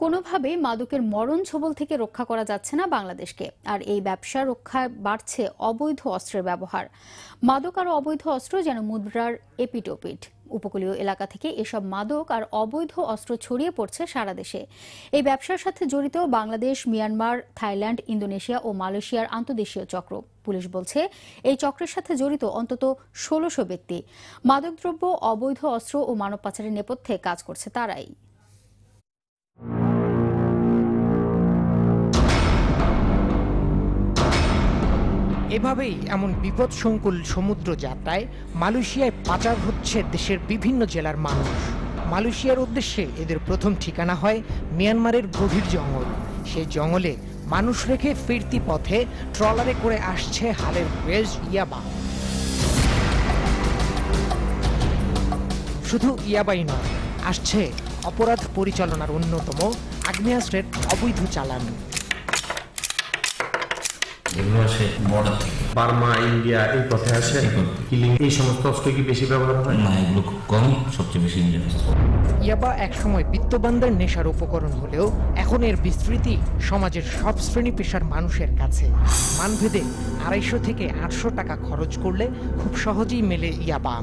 কোনোভাবেই মাদকের মরণ ছোবল থেকে রক্ষা করা যাচ্ছে না বাংলাদেশকে। আর এই ব্যবসা রক্ষায় বাড়ছে অবৈধ অস্ত্রের ব্যবহার। মাদক আর অবৈধ অস্ত্র যেন মুদ্রার এপিটোপিট। উপকূলীয় এলাকা থেকে এসব মাদক আর অবৈধ অস্ত্র ছড়িয়ে পড়ছে সারা দেশে। এই ব্যবসার সাথে জড়িত বাংলাদেশ, মিয়ানমার, থাইল্যান্ড, ইন্দোনেশিয়া ও মালয়েশিয়ার আন্তদেশীয় চক্র। পুলিশ বলছে এই চক্রের সাথে জড়িত অন্তত ১৬০০ ব্যক্তি। মাদকদ্রব্য, অবৈধ অস্ত্র ও মানব পাচারের নেপথ্যে কাজ করছে তারাই। এভাবেই এমন বিপদসংকুল সমুদ্র যাত্রায় মালয়েশিয়ায় পাচার হচ্ছে দেশের বিভিন্ন জেলার মানুষ। মালয়েশিয়ার উদ্দেশ্যে এদের প্রথম ঠিকানা হয় মিয়ানমারের গভীর জঙ্গল। সেই জঙ্গলে মানুষ রেখে ফিরতি পথে ট্রলারে করে আসছে হালের বেশ ইয়াবা। শুধু ইয়াবাই নয়, আসছে অপরাধ পরিচালনার অন্যতম আগ্নেয়াস্ত্রের অবৈধ চালান। বার্মা, ইন্ডিয়া এই পথে আসে। এই সমস্ত অস্ত্র কি বেশি ব্যবহার হয়? না, এগুলো খুব কম, সবচেয়ে বেশি ইন্ডিয়ান। ইয়াবা একসময় বিত্তবানদের নেশার উপকরণ হলেও এখন এর বিস্তৃতি সমাজের সব শ্রেণী পেশার মানুষের কাছে। মানভেদে ২৫০ থেকে ৮০০ টাকা খরচ করলে খুব সহজেই মেলে ইয়াবা।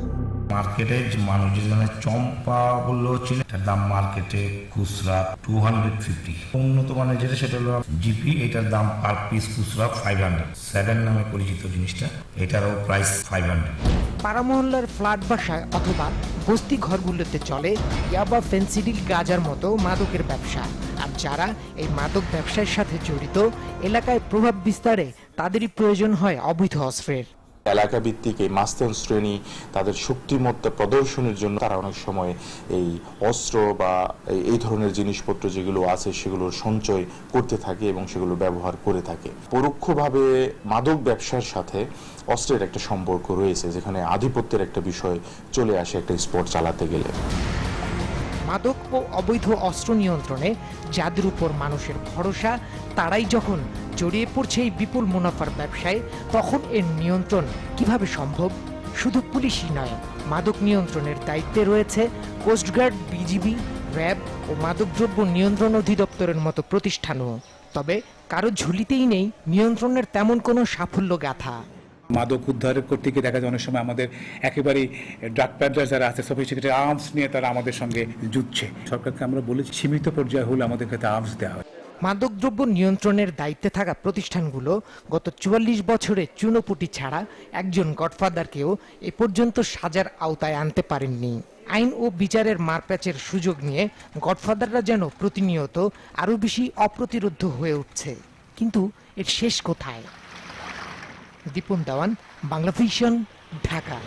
মার্কেটে যে মানুষজনের চম্পা বললেও ছিল, এটার দাম মার্কেটে খুচরা 250। উন্নত মানের যেটা সেটা হলো জিপি, এটার দাম পার পিস খুচরা 500। 7 নামে পরিচিত জিনিসটা, এটারও প্রাইস 500। পাড়া মহল্লার ফ্ল্যাট বাসায় অথবা বস্তি ঘরগুলোতে চলে ইয়াবা, ফেন্সিডিল, গাঁজার মতো মাদকের ব্যবসা। আর যারা এই মাদক ব্যবসার সাথে জড়িত, এলাকায় প্রভাব বিস্তারে তাদেরই প্রয়োজন হয় অবৈধ অস্ত্রের। এলাকা ভিত্তিক এই মাস্তান শ্রেণী তাদের শক্তিমত্তা প্রদর্শনের জন্য তারা অনেক সময় এই অস্ত্র বা এই ধরনের জিনিসপত্র যেগুলো আছে সেগুলোর সঞ্চয় করতে থাকে এবং সেগুলো ব্যবহার করে থাকে। পরোক্ষভাবে মাদক ব্যবসার সাথে অস্ত্রের একটা সম্পর্ক রয়েছে, যেখানে আধিপত্যের একটা বিষয় চলে আসে একটা স্পট চালাতে গেলে। মাদক ও অবৈধ অস্ত্র নিয়ন্ত্রণে যাদের উপর মানুষের ভরসা, তারাই যখন জড়িয়ে পড়ছে এই বিপুল মুনাফার ব্যবসায়, তখন এর নিয়ন্ত্রণ কিভাবে সম্ভব? শুধু পুলিশই নয়, মাদক নিয়ন্ত্রণের দায়িত্বে রয়েছে কোস্টগার্ড, বিজিবি, র্যাব ও মাদকদ্রব্য নিয়ন্ত্রণ অধিদপ্তরের মতো প্রতিষ্ঠানও। তবে কারো ঝুলিতেই নেই নিয়ন্ত্রণের তেমন কোনো সাফল্য গাথা। মাদক উদ্ধার করতে গিয়ে দেখা যায় অনেক সময় আমাদের একেবারেই ড্রাগ প্যাডলার যারা আছে, সফিস্টিকেটেড আর্মস নিয়ে তারা আমাদের সঙ্গে যুদ্ধছে। সরকারকে আমরা বলেছি সীমিত পর্যায়ে হলে আমাদের কাছে আর্মস দেওয়া হয়। মাদকদ্রব্য নিয়ন্ত্রণের দায়িত্বে থাকা প্রতিষ্ঠানগুলো গত ৪৪ বছরে চুনোপুটি ছাড়া একজন গডফাদারকেও এ পর্যন্ত সাজার আওতায় আনতে পারেননি। আইন ও বিচারের মারপ্যাচের সুযোগ নিয়ে গডফাদাররা যেন প্রতিনিয়ত আরও বেশি অপ্রতিরোধ্য হয়ে উঠছে। কিন্তু এর শেষ কোথায়? দীপন দেওয়ান, বাংলা ভিশন, ঢাকা।